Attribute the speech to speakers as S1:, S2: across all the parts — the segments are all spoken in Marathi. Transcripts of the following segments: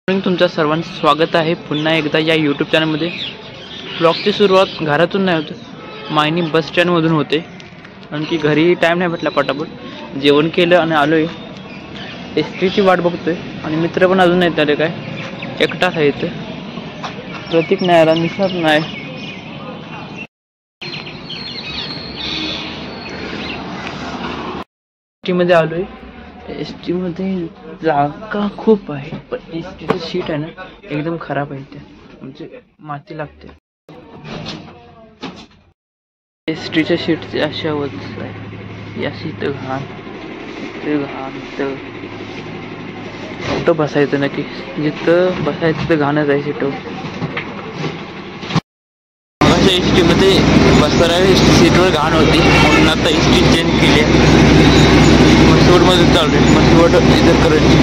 S1: तुमचं सर्वांचं स्वागत आहे पुन्हा एकदा या यूट्यूब चॅनलमध्ये। ब्लॉगची सुरुवात घरातून नाही होत, मायनी बस स्टँडमधून होते। आणखी घरी टाईम नाही भेटला, पटापट जेवण केलं आणि आलोय। एसटीची वाट बघतोय आणि मित्र पण अजून नाही आले, काय एकटाच आहे इथे। प्रतीक नाही आला, निसार नाही। मध्ये आलोय। एसटी मध्ये जागा खूप आहे, पण एसटीची सीट आहे ना एकदम खराब आहे, त्या म्हणजे माती लागते। एसटीच्या सीटची अशा अवस्था आहे, या सीट घाण, ते घाण, तर कुठं बसायचं नक्की, जिथं बसायचं तर घाणच आहे सीट। एसटी मध्ये बसणाऱ्या सीटवर घाण होती, म्हणून आता एसटी चेंज केली आहे। मसूड मध्ये चालू आहे, मसूड इधर करायची।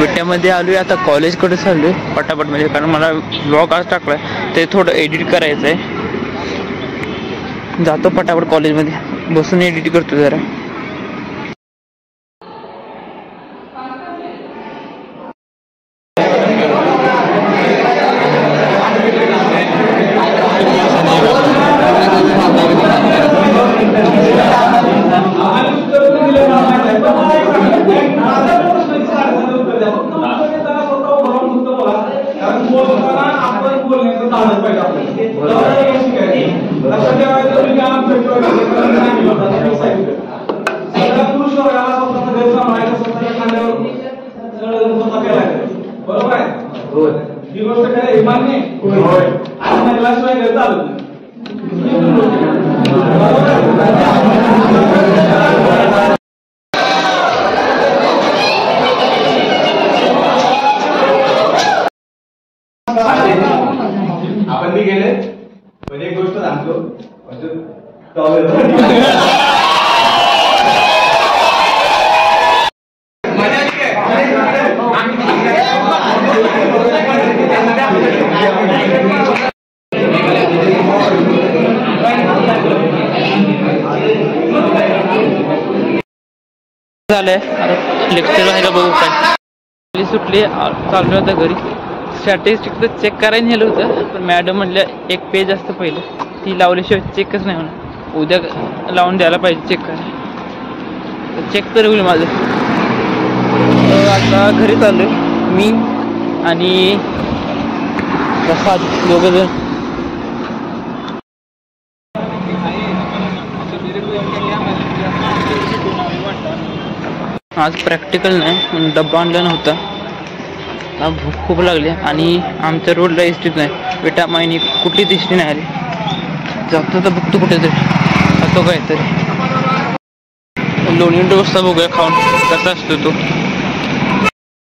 S1: विट्यामध्ये आलोय, आता कॉलेजकडे चाललोय पटापट, म्हणजे कारण मला ब्लॉग आज टाकलाय ते थोडं एडिट करायचं आहे। जातो पटापट कॉलेजमध्ये, बसून एडिट करतो जरा।
S2: आपण मी गेले पण एक गोष्ट सांगतो,
S1: झालंय लेक्चर व्हायला, बघू काय सुटली, चाललो आता घरी। स्टॅटिस्टिक तर चेक करायला नेलं होतं, पण मॅडम म्हटल्या एक पेज असतं पहिलं, ती लावल्याशिवाय चेकच नाही होणार, उद्या लावून द्यायला पाहिजे चेक करायला, चेक तर होईल माझं। आता घरी चाललोय मी आणि प्रसाद, दोघंजण। आज प्रॅक्टिकल नाही, डब्बा आणला नव्हता, भूक खूप लागली आणि आमच्या रोडला एसटीच नाही, विटा मायनी कुठलीच एसटी नाही आली। जातो तर बघतो कुठेतरी, खातो काहीतरी, लोणी डोसा बघूया खाऊन कसा असतो तो।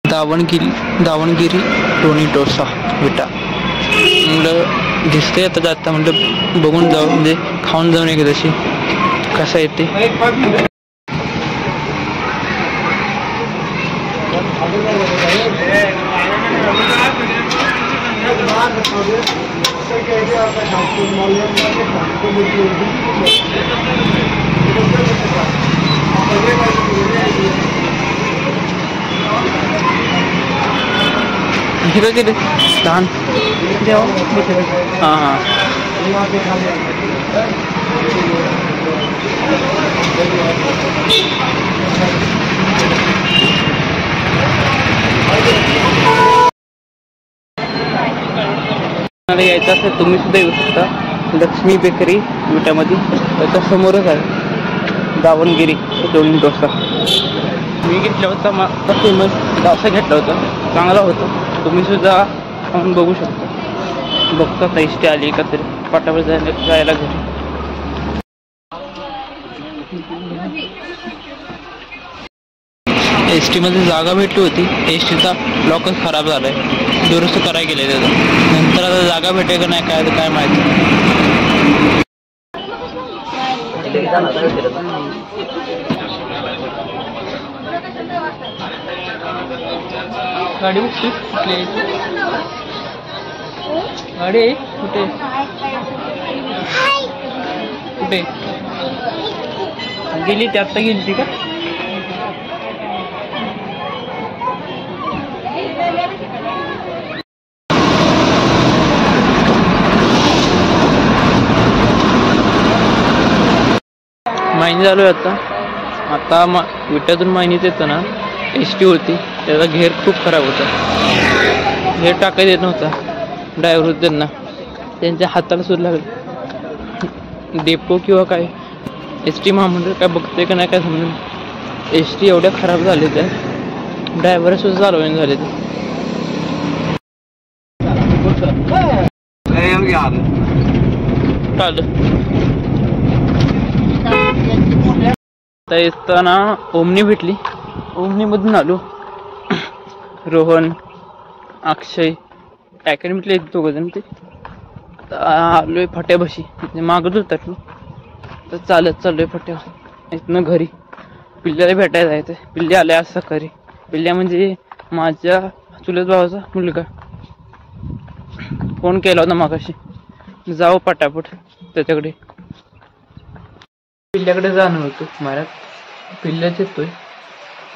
S1: दावणगिरी लोणी डोसा विटा म्हटलं दिसतंय, आता जाता म्हटलं बघून जाऊ, म्हणजे खाऊन जाऊन एकदाशी कसा येते। हे किती लहान, हां हां यायचं असेल तुम्ही सुद्धा येऊ शकता, लक्ष्मी बेकरी विट्यामध्ये, त्याच्या समोरच आहे दावणगिरी लोणी डोसा। मी घेतला होता, फेमस डोसा घेतला होता, चांगला होता, तुम्ही सुद्धा खाऊन बघू शकता। बघता एसटी आली का तरी पटापट जायला घरी। एसटी मध्ये जागा भेटली होती, एसटीचा लॉकच खराब झालाय, दुरुस्त करायला गेले त्याचं, नंतर आता जागा भेटेल का नाही काय माहिती। गाडी बघतोय कुठली गाडी आहे कुठे कुठे गेली ती आत्ता गेली ती का? माहिती चालू आहे आता विट्यातून माहिनीत येतं ना, एसटी होती, त्याचा घेर खूप खराब होता. घेर टाकायला येत नव्हता ड्रायव्हर होते त्यांना, त्यांच्या हाताला सुरू लागलं. डेपो किंवा काय एस टी महामंडळ काय बघते का नाही काय समजून, एस टी एवढ्या खराब झाले त्या ड्रायव्हर सुद्धा चालवणे झाले ते. येताना ओमनी भेटली, ओमनी मधून आलो. रोहन, अक्षय अकॅडमीतले दोघ जण ते. आलोय फाट्यापाशी, मागत होतात तर चालत चाललोय फाट्यावर इथनं घरी. पिल्ल्याला भेटायला जायचं. पिल्ल्या आल्या आज सकाळी. पिल्ल्या म्हणजे माझ्या चुलत भावाचा मुलगा. फोन केला होता मागाशी, जाऊ पटापट त्याच्याकडे. पिल्ल्याकडे जाणं होतं मला. पिल्ल्याच येतोय,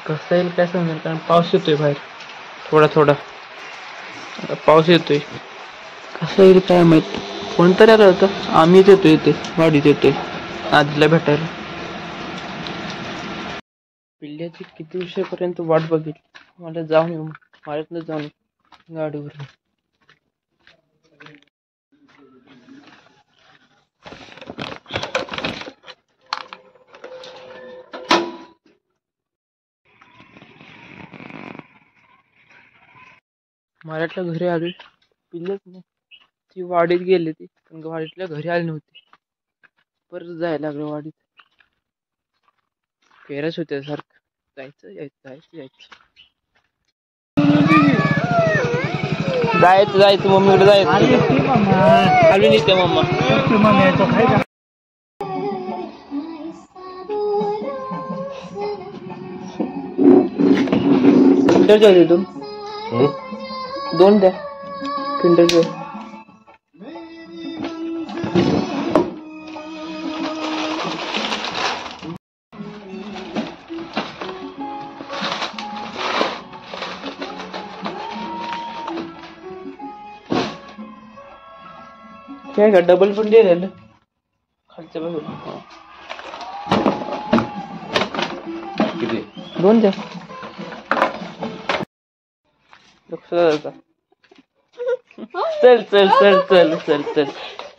S1: कसं येईल काय समजेल, कारण पाऊस येतोय बाहेर थोडा थोडा. पाऊस येतोय, कसं येईल काय माहित. कोणतरी आलं होतं, आम्हीच येतोय इथे वाडीत येतोय आजीला भेटायला. पिल्ल्याची किती वर्षापर्यंत वाट बघेल. मला जाऊन येऊ, माझ्यातनं जाऊन येऊ गाडीवर. मराठल्या घरी आली, पिल्लच नाही. ती वाडीत गेली, ती पण वाडीतल्या घरी आली नव्हती. परत जायला लागलं वाडीत. फेरच होत्या सारखं, जायचं यायचं जायचं यायचं. जायचं मम्मीकडे जायचं. खाली येते मम्मा. किंडर जॉय देतो, 2 द्या किंडर जॉय. काय का डबल पण दे झालं खालच्या बाजूला. 2 द्या. चल चल चल चल चल चल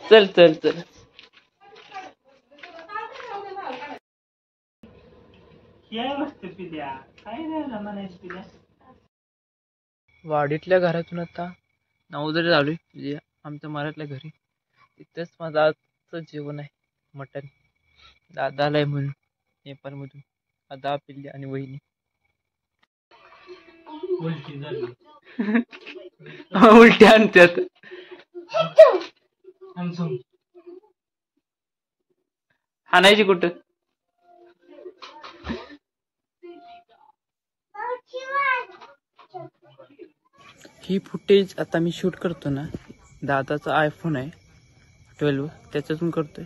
S1: चल चल चल. वाडीतल्या घरातून आता नवोदय आलोय, म्हणजे आमच्या मराठल्या घरी. तिथेच माझं आजचं जेवण आहे, मटण. दादा आलाय म्हणून नेपाळमधून. दादा, पिल्ली आणि वहिनी. उलटी आणतात. हाणायची कुठं. ही फुटेज आता मी शूट करतो ना, दादाचा आयफोन आहे 12, त्याच्यातून करतोय.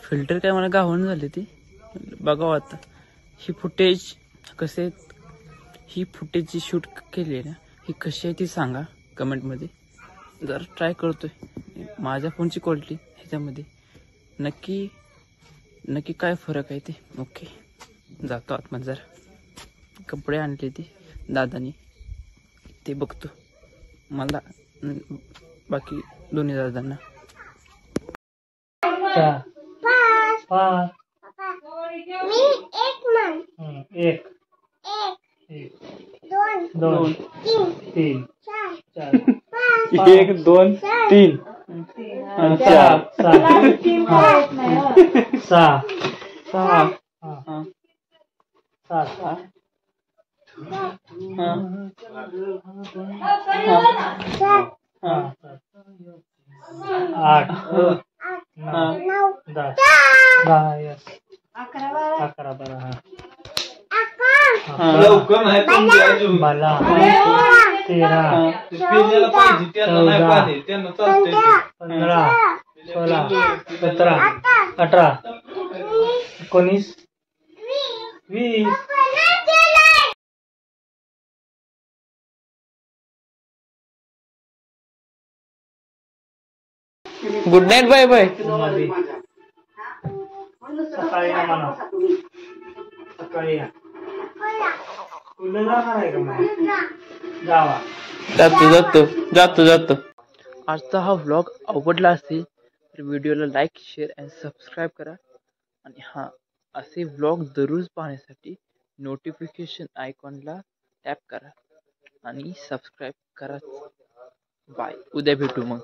S1: फिल्टर काय मला गावण झाले ती, बघावं आता. ही फुटेज कसे, ही फुटेज जी शूट केली आहे ना, ही कशी आहे ती सांगा कमेंटमध्ये. जरा ट्राय करतोय माझ्या फोनची क्वालिटी ह्याच्यामध्ये नक्की काय फरक आहे ते. ओके, जातो आतमध्ये. जरा कपडे आणले ती दादानी, ते बघतो. मला बाकी दोन्ही दादांना. एक 2 3 4 1 2 3 4 6 7 8 9 10 11 12 लवकर नाही पण अजून मला 13 पिल्ल्याला पाहिजे त्यांना नाही पाहिजे त्यांना चालतंय 15 16 17 18 19 गुड नाईट, बाय बाय.
S2: सकाळी या म्हणा. सकाळी या. तुला जाणार आहे का मग? जावा.
S1: जातो जातो जातो जातो. आजचा हा व्लॉग आवडला असेल तर व्हिडिओला लाईक, शेअर आणि सबस्क्राईब करा. आणि हां, असे व्लॉग दररोज पाहण्यासाठी नोटिफिकेशन आयकॉनला टॅप करा आणि सबस्क्राईब करा. बाय. उद्या भेटू मग.